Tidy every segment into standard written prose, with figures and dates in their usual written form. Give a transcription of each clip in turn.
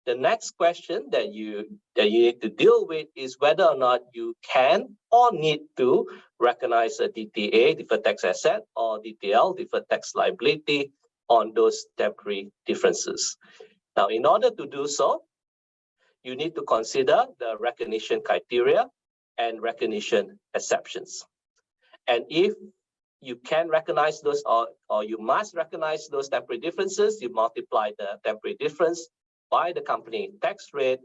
the next question that you need to deal with is whether or not you can or need to recognize a DTA, deferred tax asset, or DTL, deferred tax liability, on those temporary differences. Now, in order to do so, you need to consider the recognition criteria and recognition exceptions. And if you can recognize those, or you must recognize those temporary differences, you multiply the temporary difference by the company tax rate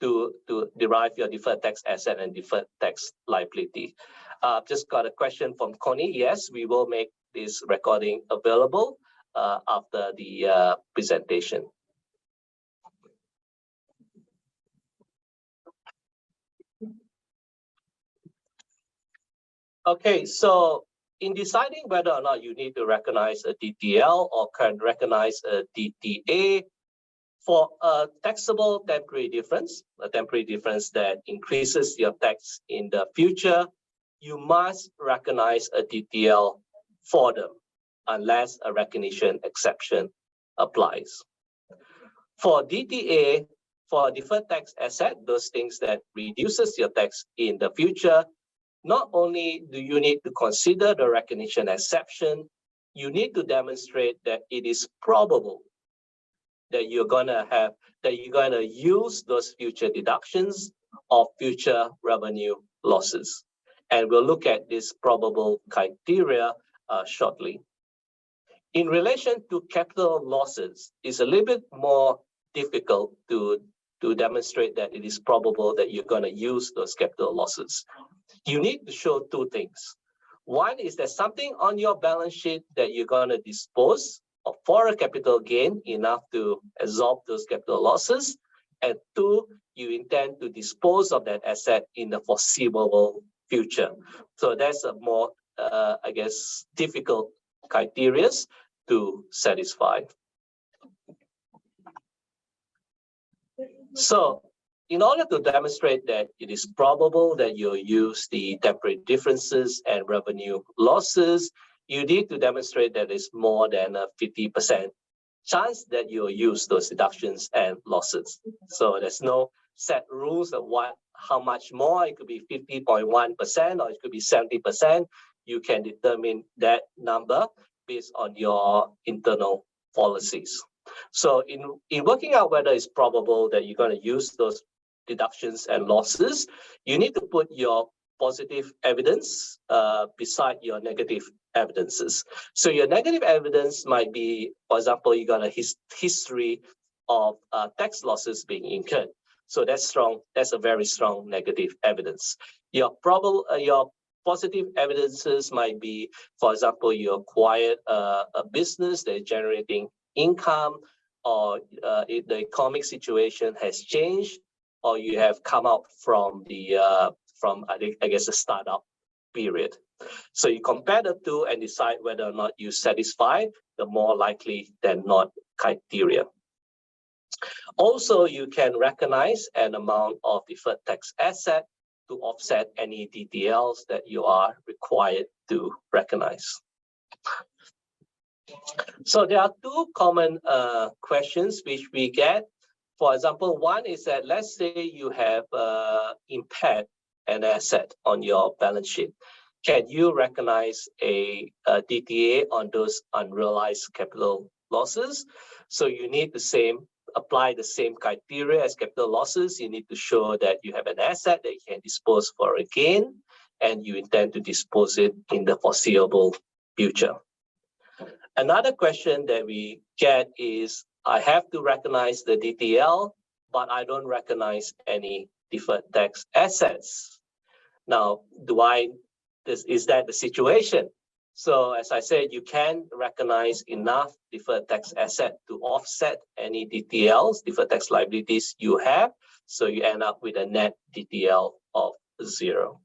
to derive your deferred tax asset and deferred tax liability. Just got a question from Connie. Yes, we will make this recording available after the presentation. Okay, so in deciding whether or not you need to recognize a DTL or can recognize a DTA, for a taxable temporary difference, a temporary difference that increases your tax in the future, you must recognize a DTL for them, unless a recognition exception applies. For DTA, for a deferred tax asset, those things that reduces your tax in the future, not only do you need to consider the recognition exception, you need to demonstrate that it is probable that you're gonna use those future deductions or future revenue losses. And we'll look at this probable criteria shortly. In relation to capital losses, it's a little bit more difficult to demonstrate that it is probable that you're gonna use those capital losses. You need to show two things. One is there's something on your balance sheet that you're gonna dispose of for a capital gain enough to absorb those capital losses. And two, you intend to dispose of that asset in the foreseeable future. So that's a more, I guess, difficult criteria to satisfy. So in order to demonstrate that it is probable that you'll use the temporary differences and revenue losses, you need to demonstrate that it's more than a 50% chance that you'll use those deductions and losses. So there's no set rules of how much more. It could be 50.1% or it could be 70%. You can determine that number based on your internal policies. So in working out whether it's probable that you're going to use those deductions and losses, you need to put your positive evidence beside your negative evidences. So your negative evidence might be, for example, you got a history of tax losses being incurred. So that's strong. That's a very strong negative evidence. Your positive evidences might be, for example, you acquired a business that is generating income, or if the economic situation has changed, or you have come out from the I guess a startup period. So you compare the two and decide whether or not you satisfy the more likely than not criteria. Also, you can recognize an amount of deferred tax asset to offset any DTLs that you are required to recognize. So there are two common questions which we get. For example, one is that let's say you have impaired an asset on your balance sheet. Can you recognize a DTA on those unrealized capital losses? So you need to apply the same criteria as capital losses. You need to show that you have an asset that you can dispose for a gain, and you intend to dispose it in the foreseeable future. Another question that we get is, I have to recognize the DTL, but I don't recognize any deferred tax assets. Now, is that the situation? So as I said, you can recognize enough deferred tax asset to offset any DTLs, deferred tax liabilities you have. So you end up with a net DTL of 0.